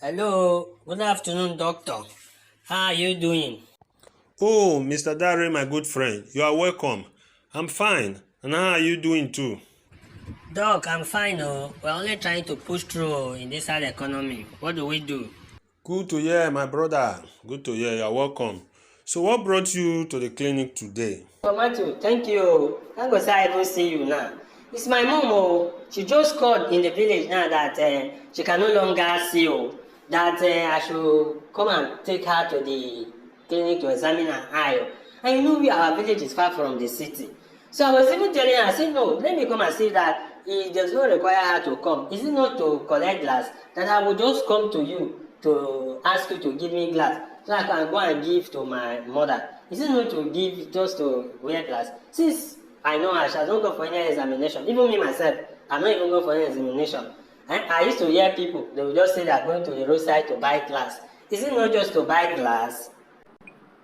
Hello, good afternoon, doctor. How are you doing? Oh, Mr. Dare, my good friend, you are welcome. I'm fine. And how are you doing too? Doc, I'm fine. Oh, we're only trying to push through in this hard economy. What do we do? Good to hear, my brother. Good to hear. You are welcome. So, what brought you to the clinic today? Oh, Matthew, thank you. Thank God I even see you now. It's my mom. Oh, she just called in the village now that she can no longer see you. That I should come and take her to the clinic to examine her eye. And you know, our village is far from the city. So I was even telling her, I said, no, let me come and see that it does not require her to come. Is it not to collect glass? That I will just come to you to ask you to give me glass so I can go and give to my mother. Is it not to give just to wear glass? Since I know her, she has not gone for any examination. Even me myself, I'm not even going for any examination. And I used to hear people, they will just say they are going to the roadside to buy glass. Is it not just to buy glass?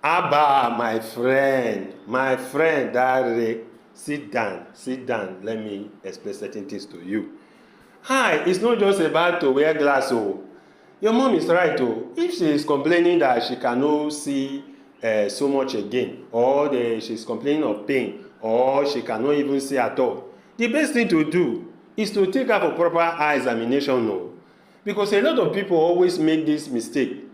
Abba, my friend Dare, sit down. Let me explain certain things to you. Hi, it's not just about to wear glass. Oh, your mom is right. Oh, if she is complaining that she cannot see so much again, or she's complaining of pain, or she cannot even see at all, the best thing to do is to take her for proper eye examination. No, because a lot of people always make this mistake.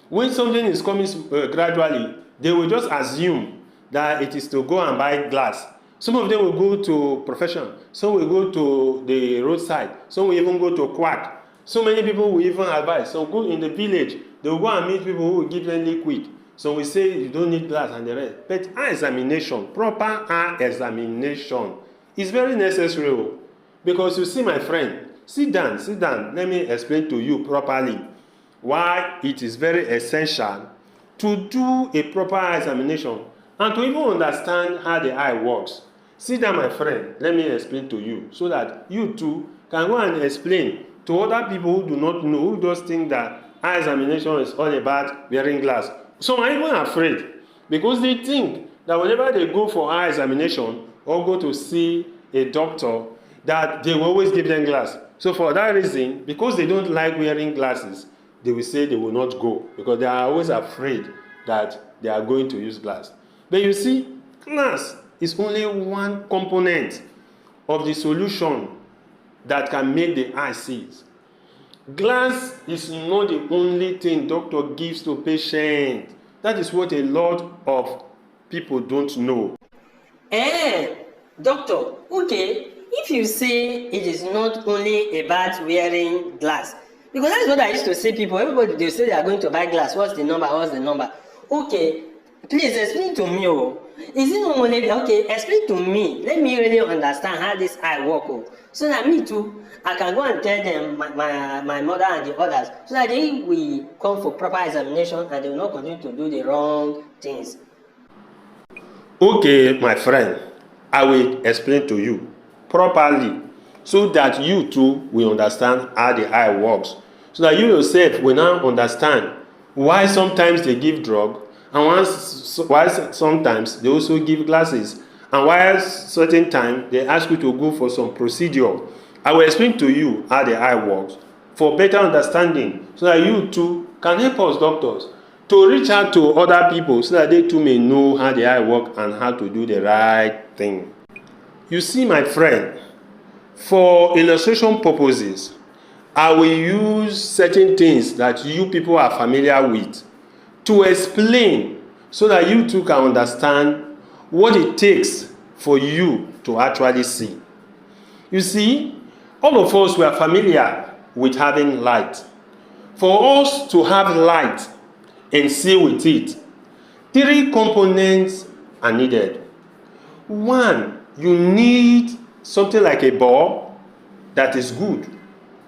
When something is coming gradually, they will just assume that it is to go and buy glass. Some of them will go to profession, some will go to the roadside, some will even go to quack. So many people will even advise. Some go in the village, they will go and meet people who will give them liquid. Some will say you don't need glass and the rest. But eye examination, proper eye examination is very necessary. Oh. Because you see, my friend, sit down, let me explain to you properly why it is very essential to do a proper eye examination and to even understand how the eye works. Sit down, my friend, let me explain to you so that you too can go and explain to other people who do not know, who just think that eye examination is all about wearing glass. Some are even afraid because they think that whenever they go for eye examination or go to see a doctor, that they will always give them glass. So for that reason, because they don't like wearing glasses, they will say they will not go because they are always afraid that they are going to use glass. But you see, glass is only one component of the solution that can make the eye see. Glass is not the only thing doctor gives to patient. That is what a lot of people don't know. Eh, doctor, okay, if you say it is not only about wearing glass, because that's what I used to say people, everybody they say they are going to buy glass, what's the number, what's the number? Okay, please explain to me, oh, is it not only, okay, explain to me, let me really understand how this eye work, oh, so that me too, I can go and tell them, my mother and the others, so that they will come for proper examination and they will not continue to do the wrong things. Okay, my friend, I will explain to you properly so that you too will understand how the eye works. So that you yourself will now understand why sometimes they give drug and why sometimes they also give glasses and why certain time they ask you to go for some procedure. I will explain to you how the eye works for better understanding so that you too can help us doctors to reach out to other people so that they too may know how the eye work and how to do the right thing. You see, my friend, for illustration purposes, I will use certain things that you people are familiar with to explain so that you too can understand what it takes for you to actually see. You see, all of us were familiar with having light. For us to have light and see with it, three components are needed. One, you need something like a bulb that is good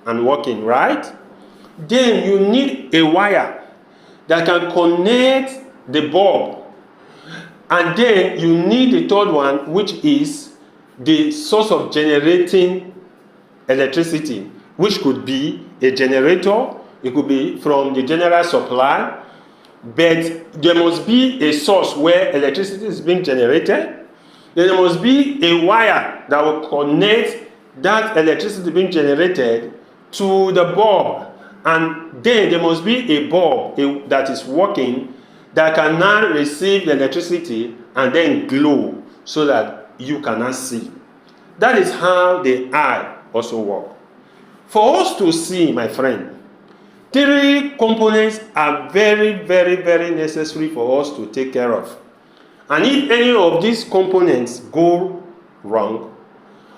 and working, right? Then you need a wire that can connect the bulb. And then you need the third one, which is the source of generating electricity, which could be a generator, it could be from the general supply, but there must be a source where electricity is being generated. Then there must be a wire that will connect that electricity being generated to the bulb. And then there must be a bulb that is working that can now receive the electricity and then glow so that you cannot see. That is how the eye also works. For us to see, my friend, three components are very, very, very necessary for us to take care of. And if any of these components go wrong,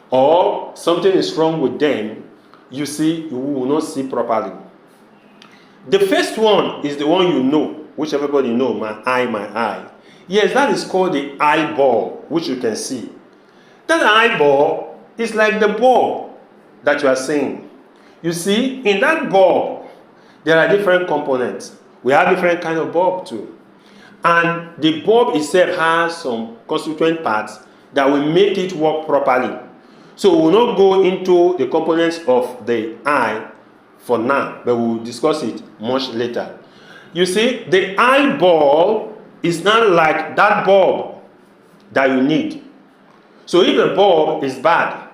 or something is wrong with them, you see, you will not see properly. The first one is the one you know, which everybody knows, my eye, my eye. Yes, that is called the eyeball, which you can see. That eyeball is like the bulb that you are seeing. You see, in that bulb, there are different components. We have different kind of bulb too. And the bulb itself has some constituent parts that will make it work properly. So we will not go into the components of the eye for now, but we will discuss it much later. You see, the eyeball is not like that bulb that you need. So if the bulb is bad,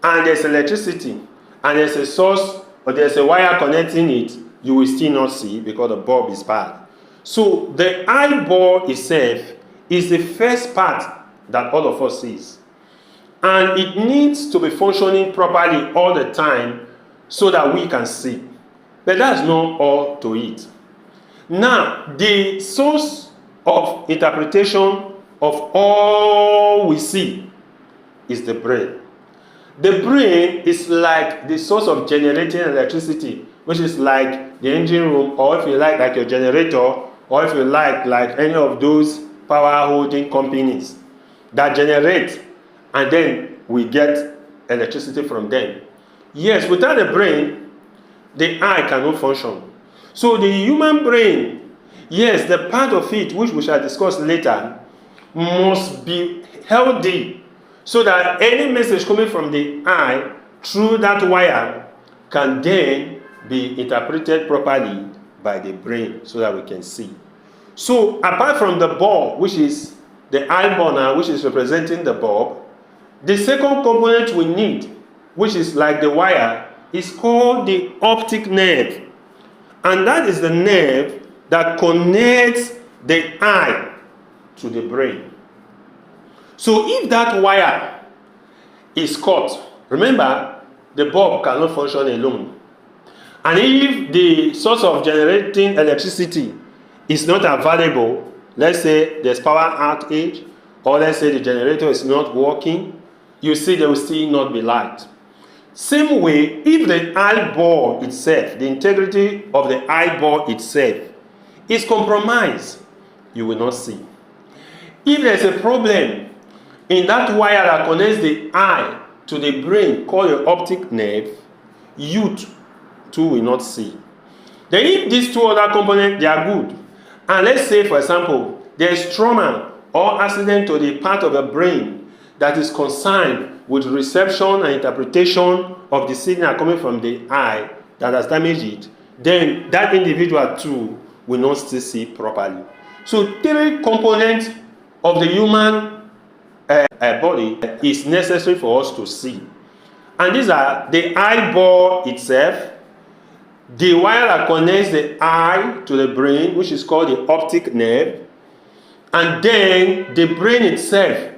and there's electricity, and there's a source, or there's a wire connecting it, you will still not see because the bulb is bad. So the eyeball itself is the first part that all of us sees. And it needs to be functioning properly all the time so that we can see. But that's not all to it. Now, the source of interpretation of all we see is the brain. The brain is like the source of generating electricity, which is like the engine room, or if you like your generator, or if you like any of those power holding companies that generate, and then we get electricity from them. Yes, without the brain, the eye cannot function. So the human brain, yes, the part of it which we shall discuss later, must be healthy so that any message coming from the eye through that wire can then be interpreted properly by the brain so that we can see. So apart from the bulb, which is the eyeball now, which is representing the bulb, the second component we need, which is like the wire, is called the optic nerve. And that is the nerve that connects the eye to the brain. So if that wire is cut, remember, the bulb cannot function alone. And if the source of generating electricity is not available, let's say there's power outage, or let's say the generator is not working, you see there will still not be light. Same way, if the eyeball itself, the integrity of the eyeball itself is compromised, you will not see. If there's a problem in that wire that connects the eye to the brain, called the optic nerve, you too will not see. Then if these two other components, they are good, and let's say, for example, there is trauma or accident to the part of the brain that is concerned with reception and interpretation of the signal coming from the eye that has damaged it, then that individual too will not still see properly. So three components of the human body is necessary for us to see. And these are the eyeball itself, the wire that connects the eye to the brain, which is called the optic nerve, and then the brain itself,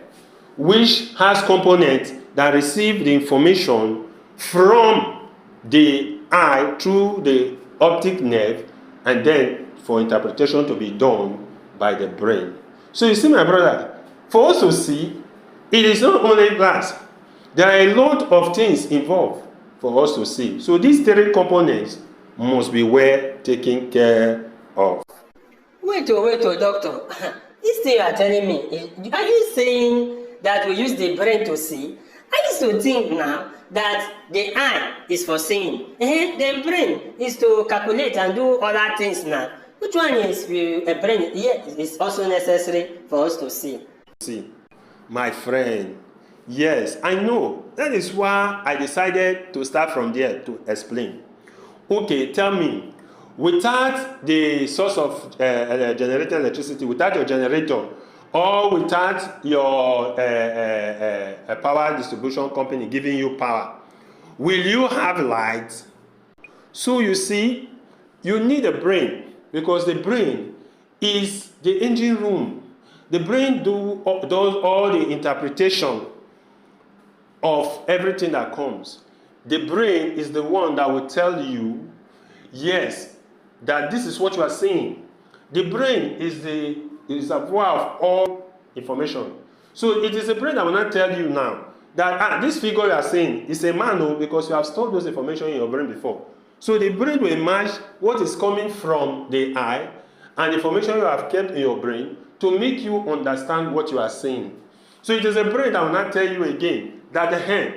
which has components that receive the information from the eye through the optic nerve, and then for interpretation to be done by the brain. So you see, my brother, for us to see, it is not only glass. There are a lot of things involved for us to see. So these three components must be well taken care of. Wait, doctor. This thing you are telling me, are you saying that we use the brain to see? I used to think now that the eye is for seeing, the brain is to calculate and do other things now. Which one is a brain? Yes, is also necessary for us to see. See, my friend, yes, I know. That is why I decided to start from there to explain. Okay, tell me, without the source of generating electricity, without your generator, or without your power distribution company giving you power, will you have light? So you see, you need a brain because the brain is the engine room. The brain does all the interpretation of everything that comes. The brain is the one that will tell you, yes, that this is what you are seeing. The brain is the reservoir of all information. So it is the brain that will not tell you now that this figure you are seeing is a man, because you have stored those information in your brain before. So the brain will match what is coming from the eye and the information you have kept in your brain to make you understand what you are seeing. So it is a brain that will not tell you again that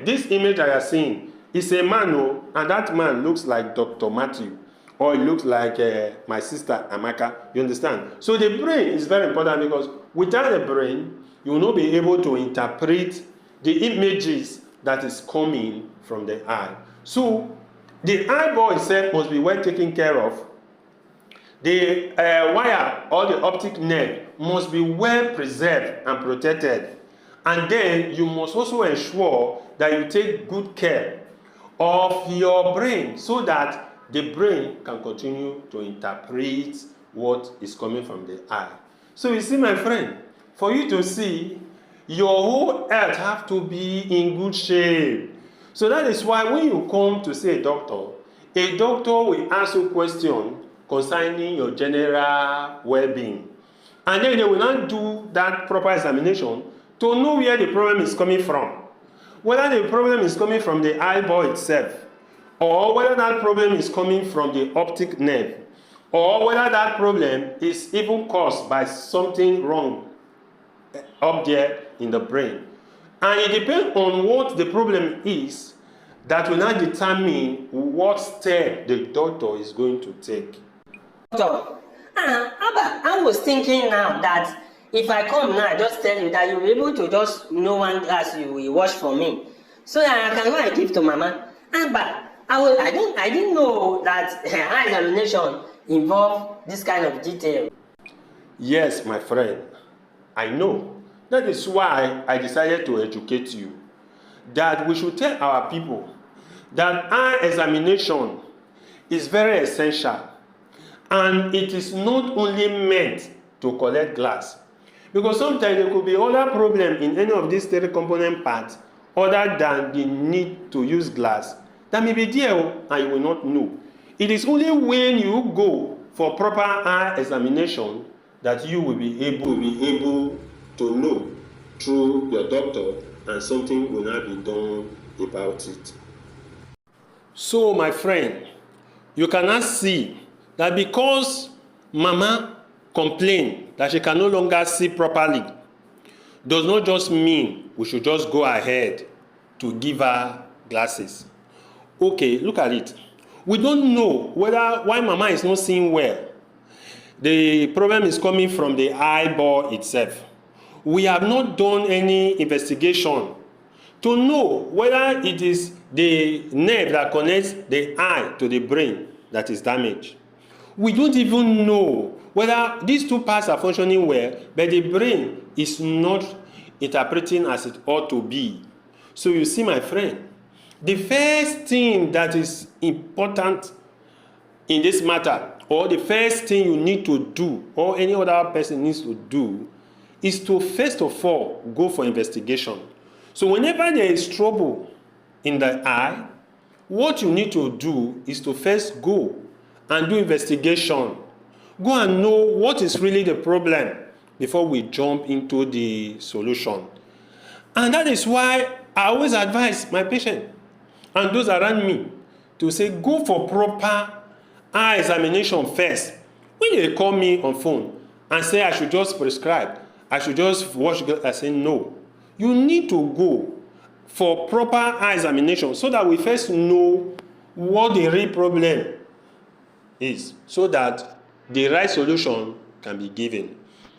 this image that you are seeing is a man, and that man looks like Dr. Matthew, or it looks like my sister Amaka. You understand? So the brain is very important because without the brain, you will not be able to interpret the images that is coming from the eye. So the eyeball itself must be well taken care of. The wire or the optic nerve must be well preserved and protected. And then you must also ensure that you take good care of your brain so that the brain can continue to interpret what is coming from the eye. So you see, my friend, for you to see, your whole health have to be in good shape. So that is why when you come to see a doctor will ask you questions concerning your general well-being. And then they will not do that proper examination to know where the problem is coming from. Whether the problem is coming from the eyeball itself, or whether that problem is coming from the optic nerve, or whether that problem is even caused by something wrong up there in the brain. And it depends on what the problem is that will not determine what step the doctor is going to take. Doctor, Abba, I was thinking now that if I come now, I just tell you that you'll be able to just know one glass you will wash for me, so that I can go and give to Mama. But I didn't know that eye examination involve this kind of detail. Yes, my friend, I know. That is why I decided to educate you that we should tell our people that eye examination is very essential, and it is not only meant to collect glass. Because sometimes there could be other problem in any of these three component parts other than the need to use glass that may be there and you will not know. It is only when you go for proper eye examination that you will be able to know through your doctor, and something will not be done about it. So my friend, you cannot see that because Mama complained that she can no longer see properly does not just mean we should just go ahead to give her glasses. Okay, look at it. We don't know why Mama is not seeing well. The problem is coming from the eyeball itself. We have not done any investigation to know whether it is the nerve that connects the eye to the brain that is damaged. We don't even know whether these two parts are functioning well, but the brain is not interpreting as it ought to be. So you see, my friend, the first thing that is important in this matter, or the first thing you need to do, or any other person needs to do, is to first of all go for investigation. So whenever there is trouble in the eye, what you need to do is to first go and do investigation. Go and know what is really the problem before we jump into the solution. And that is why I always advise my patient and those around me to say, go for proper eye examination first. When they call me on phone and say I should just prescribe, I should just watch, I say no. You need to go for proper eye examination so that we first know what the real problem is, so that the right solution can be given.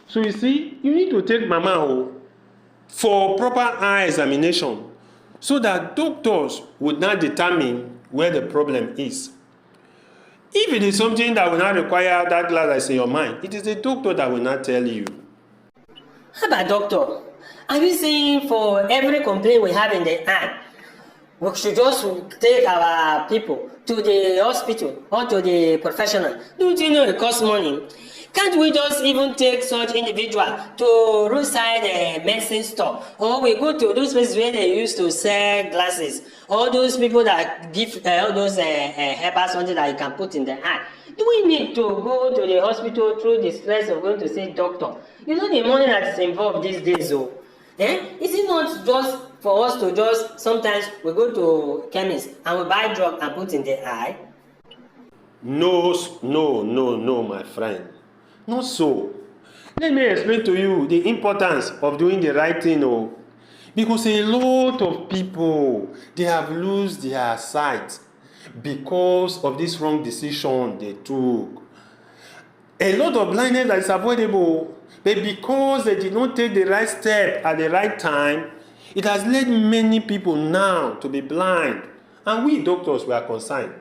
So you see, you need to take Mama for proper eye examination so that doctors would not determine where the problem is. If it is something that will not require that glass that's in your mind, it is the doctor that will not tell you. How about doctor? Are you saying for every complaint we have in the eye, we should just take our people to the hospital or to the professional? Don't you know it costs money? Can't we just even take such individual to roadside medicine store, or we go to those places where they used to sell glasses, or those people that give all those herbal something that you can put in the eye? Do we need to go to the hospital through the stress of going to see doctor? You know the money that is involved these days, oh. Is it not just for us to just sometimes we go to chemist and we buy drug and put in the eye? No, no, my friend. Not so. Let me explain to you the importance of doing the right thing. Oh. Because a lot of people, they have lost their sight because of this wrong decision they took. A lot of blindness that is avoidable, but because they did not take the right step at the right time, it has led many people now to be blind. And we doctors were concerned.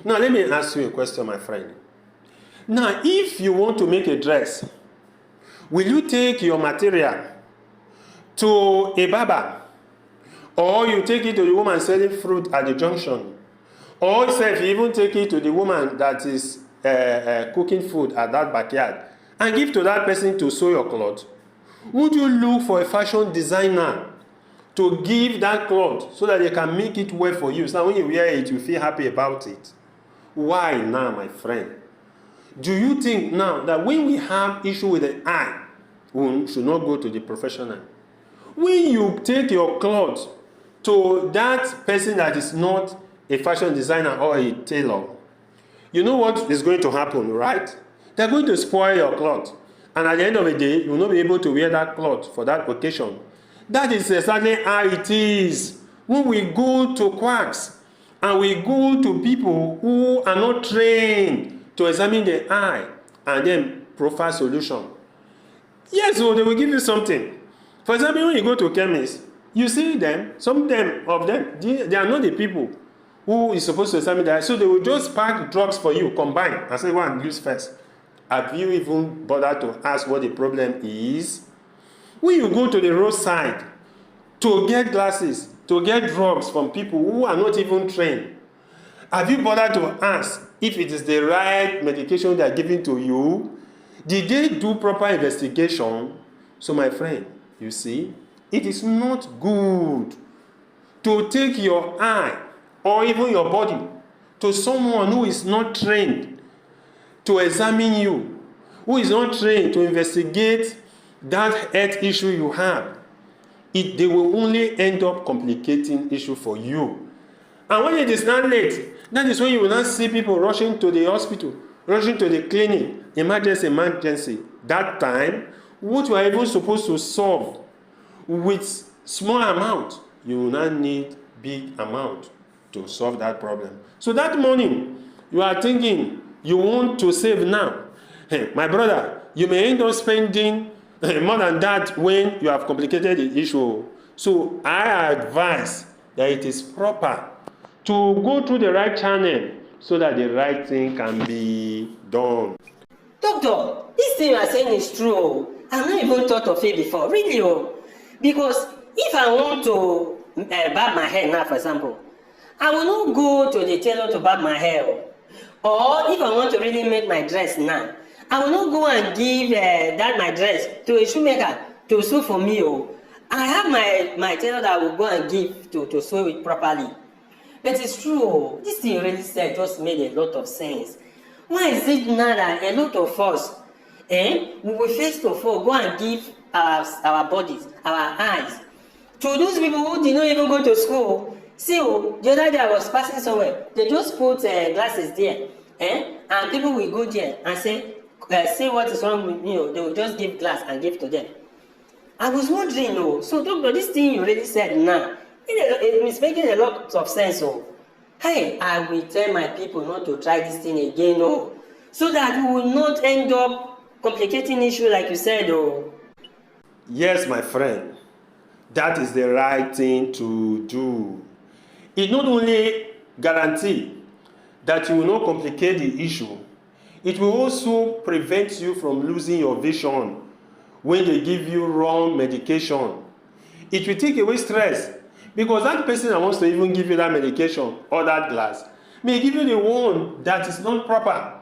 Now, let me ask you a question, my friend. Now, if you want to make a dress, will you take your material to a barber? Or you take it to the woman selling fruit at the junction? Or if you even take it to the woman that is cooking food at that backyard and give to that person to sew your cloth? Would you look for a fashion designer to give that cloth so that they can make it well for you? So when you wear it, you feel happy about it. Why now, my friend? Do you think now that when we have issue with the eye, we should not go to the professional? When you take your clothes to that person that is not a fashion designer or a tailor, you know what is going to happen, right? They're going to spoil your cloth. And at the end of the day, you will not be able to wear that cloth for that occasion. That is exactly how it is when we go to quacks and we go to people who are not trained to examine the eye and then profile solution. Yes, so they will give you something. For example, when you go to chemists, you see them, some of them, they are not the people who is supposed to examine the eye. So they will just pack drugs for you, combine, and say, one, use first. Have you even bothered to ask what the problem is? When you go to the roadside to get glasses, to get drugs from people who are not even trained, have you bothered to ask if it is the right medication they are giving to you? Did they do proper investigation? So my friend, you see, it is not good to take your eye or even your body to someone who is not trained to examine you, who is not trained to investigate that health issue you have. They will only end up complicating issue for you. And when it is not late, that is when you will not see people rushing to the hospital, rushing to the clinic, emergency. That time, what you are even supposed to solve with small amount, you will not need big amount to solve that problem. So that morning, you are thinking you want to save now. Hey, my brother, you may end up spending more than that when you have complicated the issue. So I advise that it is proper to go through the right channel so that the right thing can be done. Doctor, this thing you are saying is true. I've not even thought of it before, really. Because if I want to barb my hair now, for example, I will not go to the tailor to barb my hair. Or if I want to really make my dress now, I will not go and give that my dress to a shoemaker to sew for me. I have my tailor that will go and give to sew it properly. But it's true, this thing you really said just made a lot of sense. Why is it now that a lot of us, we will first of all go and give our bodies, our eyes, to those people who did not even go to school? See, the other day I was passing somewhere, they just put glasses there, and people will go there and say what is wrong with me, they will just give glass and give to them. I was wondering, so doctor, this thing you really said now, it is making a lot of sense. Hey, I will tell my people not to try this thing again, so that we will not end up complicating issue like you said. Yes, my friend, that is the right thing to do. It not only guarantee that you will not complicate the issue, it will also prevent you from losing your vision when they give you wrong medication. It will take away stress, because that person that wants to even give you that medication or that glass may give you the one that is not proper.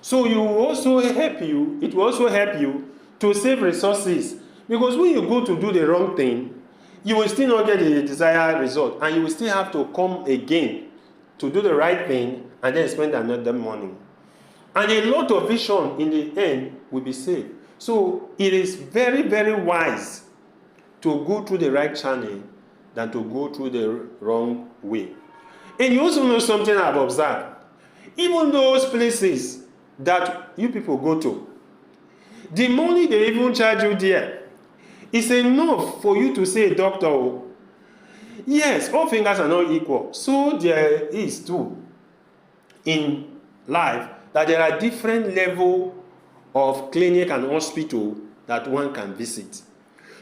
So it will also help you to save resources. Because when you go to do the wrong thing, you will still not get the desired result, and you will still have to come again to do the right thing and then spend another money. And a lot of vision in the end will be saved. So it is very, very wise to go through the right channel than to go through the wrong way. And you also know something I've observed. Even those places that you people go to, the money they even charge you there is enough for you to say, doctor, oh, yes, all fingers are not equal. So there is too in life that there are different levels of clinic and hospital that one can visit.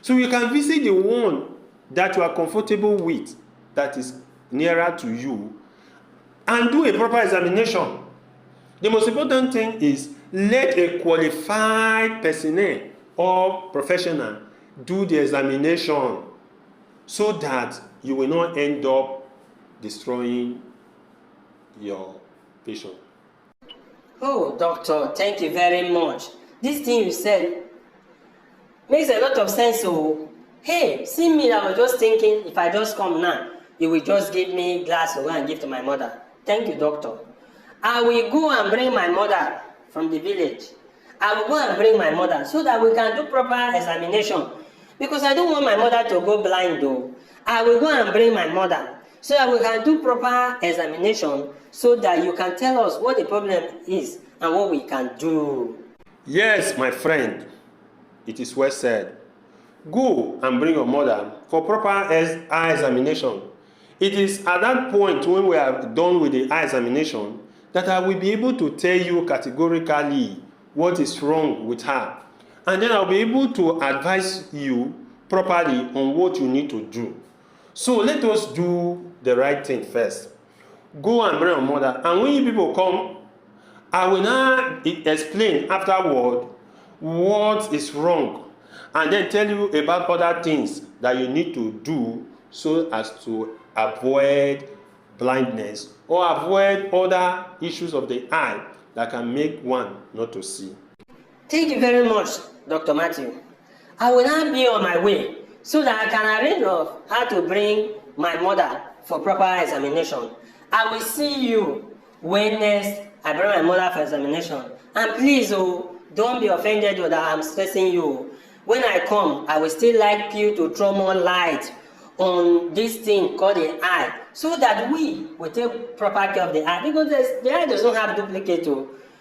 So you can visit the one that you are comfortable with, that is nearer to you, and do a proper examination. The most important thing is let a qualified personnel or professional do the examination so that you will not end up destroying your patient. Oh, doctor, thank you very much. This thing you said makes a lot of sense. Oh, hey, see me, I was just thinking if I just come now, you will just give me glass to go and give to my mother. Thank you, doctor. I will go and bring my mother from the village. I will go and bring my mother so that we can do proper examination. Because I don't want my mother to go blind though. I will go and bring my mother so that we can do proper examination so that you can tell us what the problem is and what we can do. Yes, my friend, it is well said. Go and bring your mother for proper eye examination. It is at that point when we are done with the eye examination that I will be able to tell you categorically what is wrong with her. And then I'll be able to advise you properly on what you need to do. So let us do the right thing first. Go and bring your mother. And when you people come, I will now explain afterward what is wrong. And then tell you about other things that you need to do so as to avoid blindness or avoid other issues of the eye that can make one not to see. Thank you very much, Dr. Matthew. I will now be on my way so that I can arrange of how to bring my mother for proper examination. I will see you when next I bring my mother for examination. And please, oh, don't be offended that I'm stressing you. When I come, I will still like you to throw more light on this thing called the eye so that we will take proper care of the eye, because the eye does not have duplicate.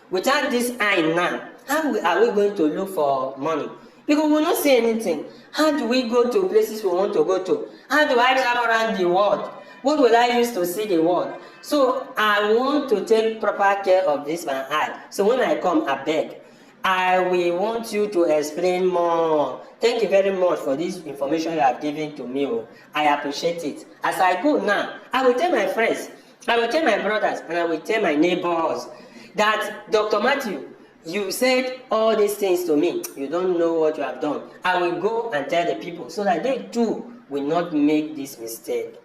Without this eye now, how are we going to look for money? Because we will not see anything. How do we go to places we want to go to? How do I travel around the world? What will I use to see the world? So I want to take proper care of this my eye. So when I come, I beg, I will want you to explain more. Thank you very much for this information you have given to me. I appreciate it. As I go now, I will tell my friends, I will tell my brothers, and I will tell my neighbors that Dr. Matthew, you said all these things to me. You don't know what you have done. I will go and tell the people so that they too will not make this mistake.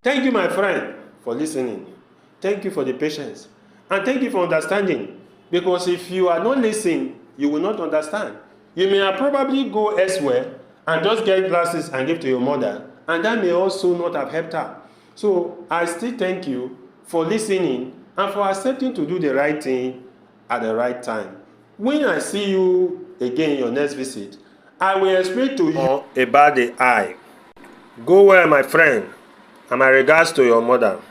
Thank you, my friend, for listening. Thank you for the patience. And thank you for understanding. Because if you are not listening, you will not understand. You may probably go elsewhere and just get glasses and give to your mother, and that may also not have helped her. So I still thank you for listening and for accepting to do the right thing at the right time. When I see you again in your next visit, I will explain to you about the eye. Go well, my friend, and my regards to your mother.